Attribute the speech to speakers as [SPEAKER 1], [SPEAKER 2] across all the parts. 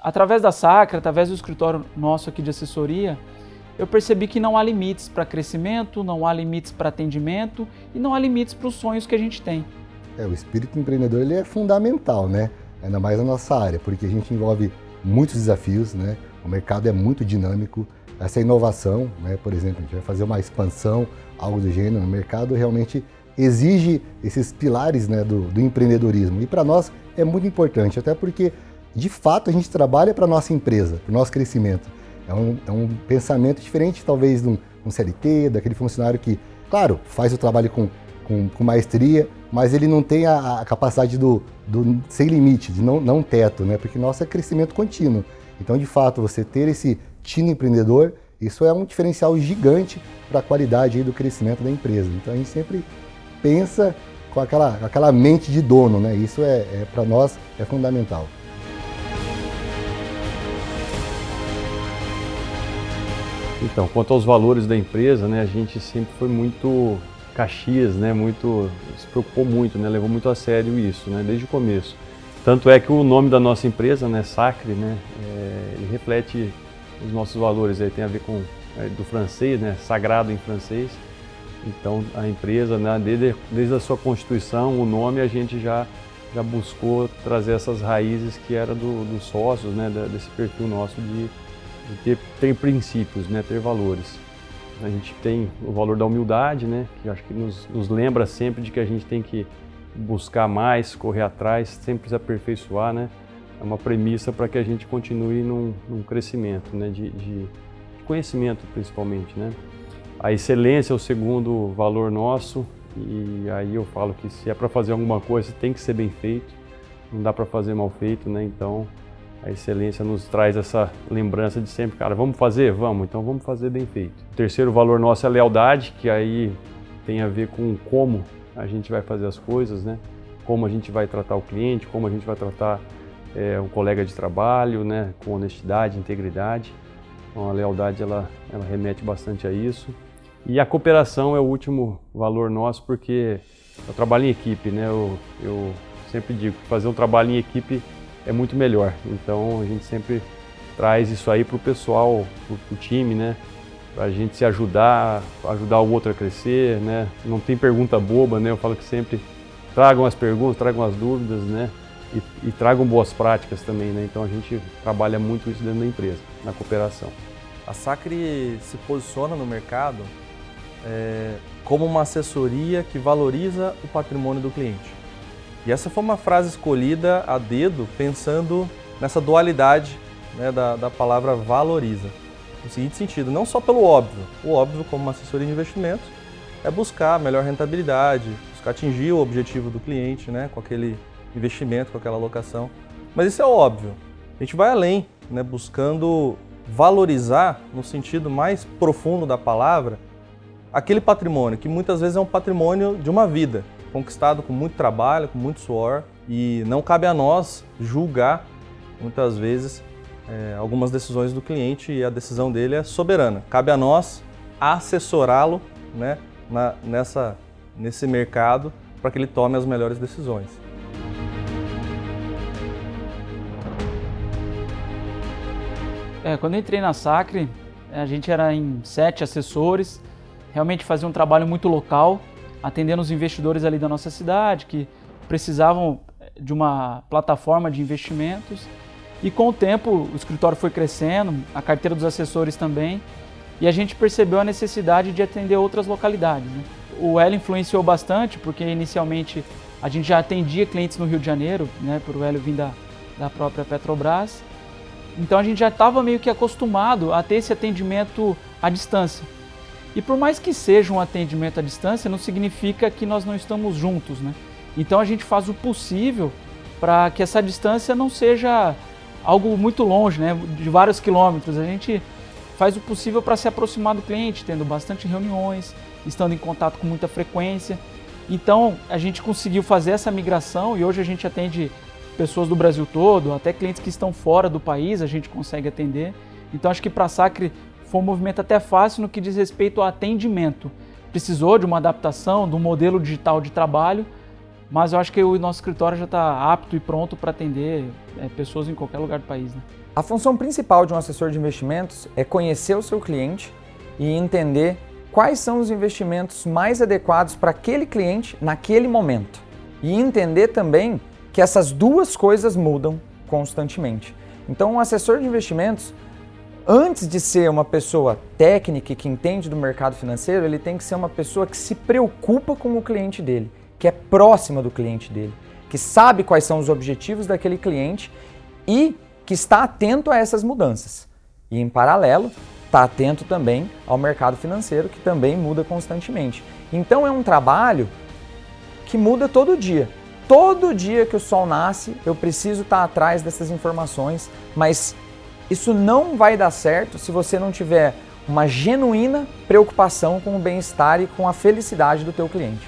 [SPEAKER 1] Através da Sacre, através do escritório nosso aqui de assessoria, eu percebi que não há limites para crescimento, não há limites para atendimento e não há limites para os sonhos que a gente tem.
[SPEAKER 2] O espírito empreendedor ele é fundamental, né? Ainda mais na nossa área, porque a gente envolve muitos desafios, né? O mercado é muito dinâmico, essa inovação, né? Por exemplo, a gente vai fazer uma expansão, algo do gênero, o mercado realmente exige esses pilares, né, do empreendedorismo. E para nós é muito importante, até porque, de fato, a gente trabalha para a nossa empresa, para o nosso crescimento. É um pensamento diferente, talvez, de um CLT, daquele funcionário que, claro, faz o trabalho com maestria, mas ele não tem a capacidade do sem limite, de não teto, né? Porque nosso é crescimento contínuo. Então, de fato, você ter esse time empreendedor, isso é um diferencial gigante para a qualidade aí do crescimento da empresa. Então, a gente sempre pensa com aquela mente de dono, né? Isso para nós é fundamental.
[SPEAKER 3] Então, quanto aos valores da empresa, né, a gente sempre foi muito Caxias, né, se preocupou muito, né, levou muito a sério isso, né, desde o começo. Tanto é que o nome da nossa empresa, né, Sacre, né, ele reflete os nossos valores, aí tem a ver com do francês, né, sagrado em francês. Então, a empresa, né, desde a sua constituição, o nome, a gente já buscou trazer essas raízes que eram dos sócios, né, desse perfil nosso de ter princípios, né, ter valores. A gente tem o valor da humildade, né, que acho que nos lembra sempre de que a gente tem que buscar mais, correr atrás, sempre se aperfeiçoar, né. É uma premissa para que a gente continue num crescimento, né, de conhecimento principalmente, né. A excelência é o segundo valor nosso, e aí eu falo que se é para fazer alguma coisa tem que ser bem feito, não dá para fazer mal feito, né, então a excelência nos traz essa lembrança de sempre, cara, vamos fazer? Vamos, então vamos fazer bem feito. O terceiro valor nosso é a lealdade, que aí tem a ver com como a gente vai fazer as coisas, né, como a gente vai tratar o cliente, como a gente vai tratar um colega de trabalho, né, com honestidade, integridade. Então a lealdade ela remete bastante a isso. E a cooperação é o último valor nosso, porque eu trabalho em equipe, né? Eu sempre digo que fazer um trabalho em equipe é muito melhor. Então a gente sempre traz isso aí para o pessoal, para o time, né? Para a gente se ajudar o outro a crescer, né? Não tem pergunta boba, né? Eu falo que sempre tragam as perguntas, tragam as dúvidas, né? E tragam boas práticas também, né? Então a gente trabalha muito isso dentro da empresa, na cooperação.
[SPEAKER 4] A Sacre se posiciona no mercado como uma assessoria que valoriza o patrimônio do cliente. E essa foi uma frase escolhida a dedo pensando nessa dualidade, né, da palavra valoriza. No seguinte sentido, não só pelo óbvio. O óbvio, como uma assessoria de investimentos, é buscar a melhor rentabilidade, buscar atingir o objetivo do cliente, né, com aquele investimento, com aquela alocação. Mas isso é óbvio. A gente vai além, né, buscando valorizar, no sentido mais profundo da palavra, aquele patrimônio, que muitas vezes é um patrimônio de uma vida, conquistado com muito trabalho, com muito suor, e não cabe a nós julgar, muitas vezes, algumas decisões do cliente, e a decisão dele é soberana. Cabe a nós assessorá-lo, né, nesse mercado, para que ele tome as melhores decisões.
[SPEAKER 1] Quando eu entrei na Sacre, a gente era em 7 assessores, realmente fazia um trabalho muito local, atendendo os investidores ali da nossa cidade, que precisavam de uma plataforma de investimentos. E com o tempo o escritório foi crescendo, a carteira dos assessores também, e a gente percebeu a necessidade de atender outras localidades, né? O Hélio influenciou bastante, porque inicialmente a gente já atendia clientes no Rio de Janeiro, né, por o Hélio vir da própria Petrobras. Então a gente já estava meio que acostumado a ter esse atendimento à distância. E por mais que seja um atendimento à distância, não significa que nós não estamos juntos, né? Então a gente faz o possível para que essa distância não seja algo muito longe, né, de vários quilômetros. A gente faz o possível para se aproximar do cliente, tendo bastante reuniões, estando em contato com muita frequência. Então a gente conseguiu fazer essa migração e hoje a gente atende pessoas do Brasil todo, até clientes que estão fora do país a gente consegue atender. Então acho que para a Sacre foi um movimento até fácil no que diz respeito ao atendimento. Precisou de uma adaptação, de um modelo digital de trabalho, mas eu acho que o nosso escritório já está apto e pronto para atender pessoas em qualquer lugar do país, né?
[SPEAKER 5] A função principal de um assessor de investimentos é conhecer o seu cliente e entender quais são os investimentos mais adequados para aquele cliente naquele momento. E entender também que essas duas coisas mudam constantemente. Então, um assessor de investimentos, antes de ser uma pessoa técnica que entende do mercado financeiro, ele tem que ser uma pessoa que se preocupa com o cliente dele, que é próxima do cliente dele, que sabe quais são os objetivos daquele cliente e que está atento a essas mudanças. E, em paralelo, está atento também ao mercado financeiro, que também muda constantemente. Então, é um trabalho que muda todo dia. Todo dia que o sol nasce, eu preciso estar atrás dessas informações, mas isso não vai dar certo se você não tiver uma genuína preocupação com o bem-estar e com a felicidade do teu cliente.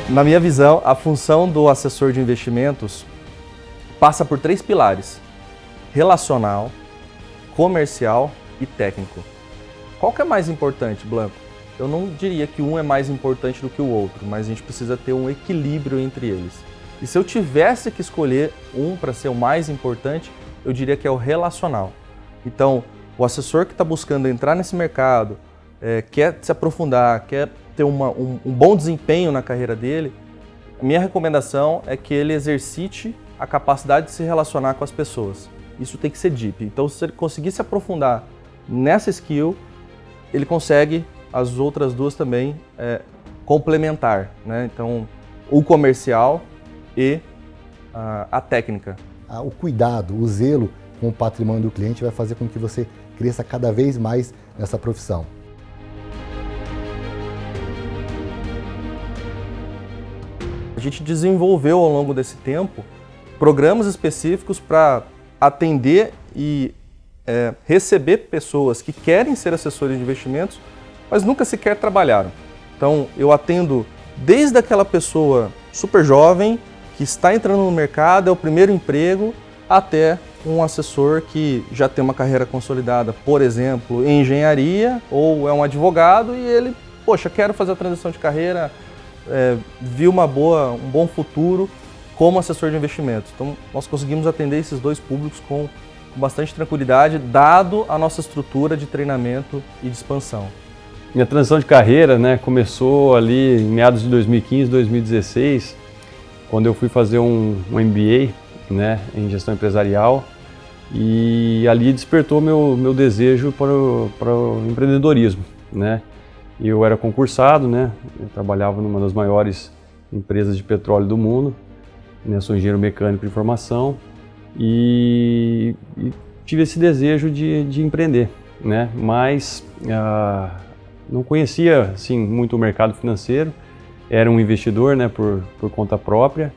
[SPEAKER 4] Na minha visão, a função do assessor de investimentos passa por 3 pilares: relacional, comercial e técnico. Qual que é mais importante, Blanco? Eu não diria que um é mais importante do que o outro, mas a gente precisa ter um equilíbrio entre eles. E se eu tivesse que escolher um para ser o mais importante, eu diria que é o relacional. Então, o assessor que está buscando entrar nesse mercado, quer se aprofundar, quer ter um bom desempenho na carreira dele, a minha recomendação é que ele exercite a capacidade de se relacionar com as pessoas. Isso tem que ser deep. Então, se ele conseguir se aprofundar nessa skill, ele consegue as outras duas também complementar, né? Então, o comercial e a técnica.
[SPEAKER 2] O cuidado, o zelo com o patrimônio do cliente vai fazer com que você cresça cada vez mais nessa profissão.
[SPEAKER 4] A gente desenvolveu ao longo desse tempo programas específicos para atender e receber pessoas que querem ser assessores de investimentos, mas nunca sequer trabalharam. Então, eu atendo desde aquela pessoa super jovem que está entrando no mercado, é o primeiro emprego, até um assessor que já tem uma carreira consolidada, por exemplo, em engenharia, ou é um advogado e ele, poxa, quero fazer a transição de carreira, vi um bom futuro como assessor de investimentos. Então, nós conseguimos atender esses dois públicos com bastante tranquilidade, dado a nossa estrutura de treinamento e de expansão.
[SPEAKER 3] Minha transição de carreira, né, começou ali em meados de 2015, 2016, quando eu fui fazer um MBA, né, em gestão empresarial, e ali despertou meu desejo para o empreendedorismo, né. Eu era concursado, né, eu trabalhava numa das maiores empresas de petróleo do mundo, né, sou engenheiro mecânico de formação e tive esse desejo de empreender, né, mas não conhecia assim, muito o mercado financeiro, era um investidor, né, por conta própria,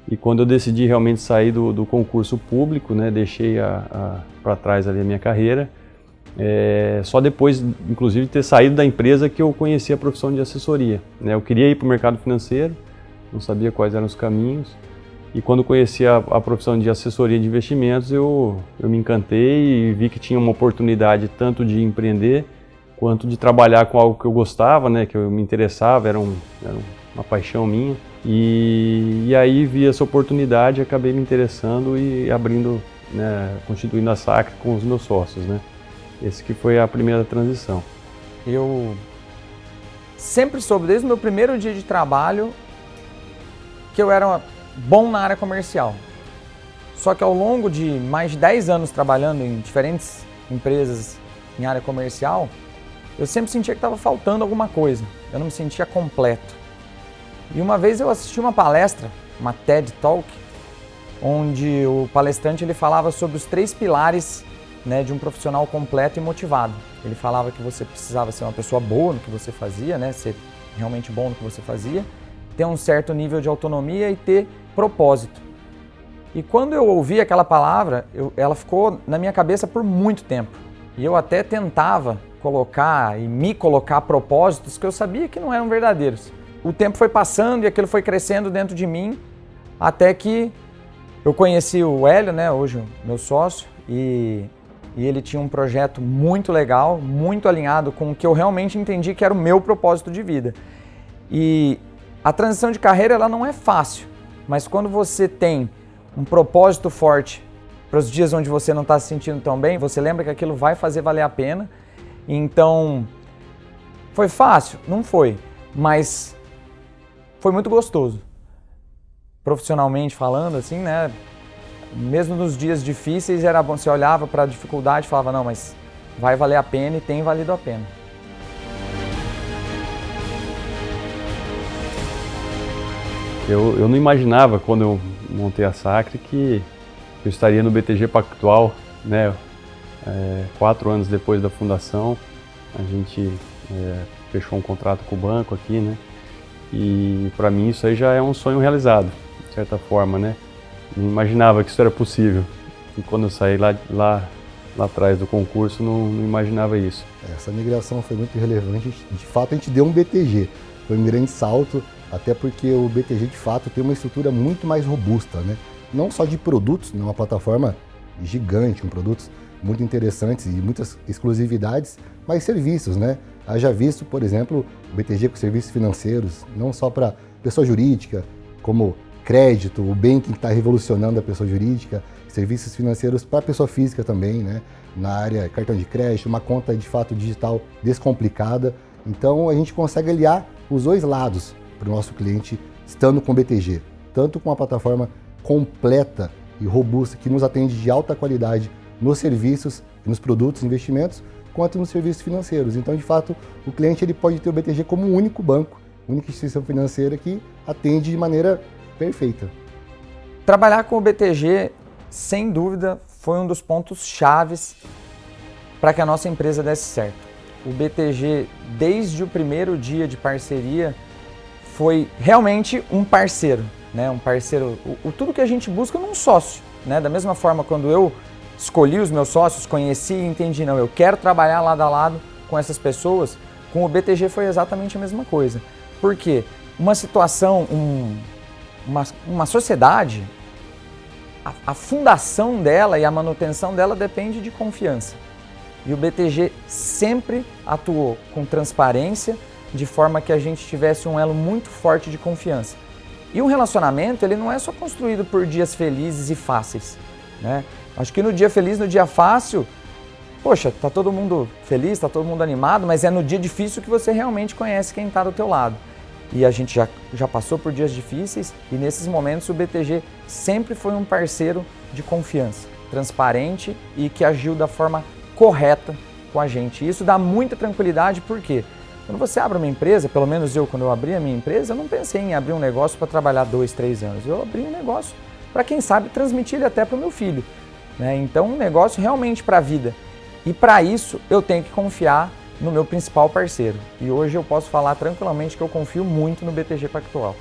[SPEAKER 3] e quando eu decidi realmente sair do concurso público, né, deixei para trás ali a minha carreira, só depois, inclusive, de ter saído da empresa que eu conheci a profissão de assessoria, né. Eu queria ir para o mercado financeiro, não sabia quais eram os caminhos, e quando conheci a profissão de assessoria de investimentos, eu me encantei e vi que tinha uma oportunidade tanto de empreender, quanto de trabalhar com algo que eu gostava, né, que eu me interessava, era uma paixão minha. E aí vi essa oportunidade, acabei me interessando e abrindo, né, constituindo a Sacre com os meus sócios, né. Esse que foi a primeira transição.
[SPEAKER 5] Eu sempre soube, desde o meu primeiro dia de trabalho, que eu era bom na área comercial. Só que ao longo de mais de 10 anos trabalhando em diferentes empresas em área comercial, eu sempre sentia que estava faltando alguma coisa, eu não me sentia completo. E uma vez eu assisti uma palestra, uma TED Talk, onde o palestrante ele falava sobre os 3 pilares, né, de um profissional completo e motivado. Ele falava que você precisava ser uma pessoa boa no que você fazia, né, ser realmente bom no que você fazia, ter um certo nível de autonomia e ter propósito. E quando eu ouvi aquela palavra, ela ficou na minha cabeça por muito tempo. E eu até tentava me colocar propósitos que eu sabia que não eram verdadeiros. O tempo foi passando e aquilo foi crescendo dentro de mim, até que eu conheci o Hélio, né, hoje meu sócio, e ele tinha um projeto muito legal, muito alinhado com o que eu realmente entendi que era o meu propósito de vida. E a transição de carreira ela não é fácil, Mas quando você tem um propósito forte para os dias onde você não está se sentindo tão bem, você lembra que aquilo vai fazer valer a pena. Então, foi fácil? Não foi, mas foi muito gostoso. Profissionalmente falando, assim, né? Mesmo nos dias difíceis era bom, você olhava para a dificuldade e falava, não, mas vai valer a pena e tem valido a pena.
[SPEAKER 3] Eu não imaginava, quando eu montei a Sacre, que eu estaria no BTG Pactual, né? 4 anos depois da fundação, a gente fechou um contrato com o banco aqui, né? E para mim isso aí já é um sonho realizado, de certa forma, né? Não imaginava que isso era possível. E quando eu saí lá atrás do concurso, não imaginava isso.
[SPEAKER 2] Essa migração foi muito relevante. De fato, a gente deu um BTG. Foi um grande salto, até porque o BTG, de fato, tem uma estrutura muito mais robusta, né? Não só de produtos, né? Uma plataforma gigante, com produtos muito interessantes e muitas exclusividades, mas serviços, né? Haja visto, por exemplo, o BTG com serviços financeiros, não só para pessoa jurídica, como crédito, o banking que está revolucionando a pessoa jurídica, serviços financeiros para a pessoa física também, né? Na área cartão de crédito, uma conta de fato digital descomplicada. Então a gente consegue aliar os dois lados para o nosso cliente estando com o BTG, tanto com uma plataforma completa e robusta que nos atende de alta qualidade nos serviços, nos produtos, investimentos, quanto nos serviços financeiros. Então, de fato, o cliente ele pode ter o BTG como um único banco, única instituição financeira que atende de maneira perfeita.
[SPEAKER 5] Trabalhar com o BTG, sem dúvida, foi um dos pontos chaves para que a nossa empresa desse certo. O BTG, desde o primeiro dia de parceria, foi realmente um parceiro, né? Um parceiro, tudo que a gente busca num sócio, né? Da mesma forma, quando eu escolhi os meus sócios, conheci e entendi, não, eu quero trabalhar lado a lado com essas pessoas, com o BTG foi exatamente a mesma coisa. Por quê? Uma situação, uma sociedade, a fundação dela e a manutenção dela depende de confiança. E o BTG sempre atuou com transparência, de forma que a gente tivesse um elo muito forte de confiança. E um relacionamento, ele não é só construído por dias felizes e fáceis, né? Acho que no dia feliz, no dia fácil, poxa, tá todo mundo feliz, tá todo mundo animado, mas é no dia difícil que você realmente conhece quem está do teu lado. E a gente já passou por dias difíceis e nesses momentos o BTG sempre foi um parceiro de confiança, transparente e que agiu da forma correta com a gente. E isso dá muita tranquilidade, porque quando você abre uma empresa, pelo menos eu, quando eu abri a minha empresa, eu não pensei em abrir um negócio para trabalhar 2, 3 anos. Eu abri um negócio para, quem sabe, transmitir ele até para o meu filho, né? Então, um negócio realmente para a vida. E para isso, eu tenho que confiar no meu principal parceiro. E hoje eu posso falar tranquilamente que eu confio muito no BTG Pactual.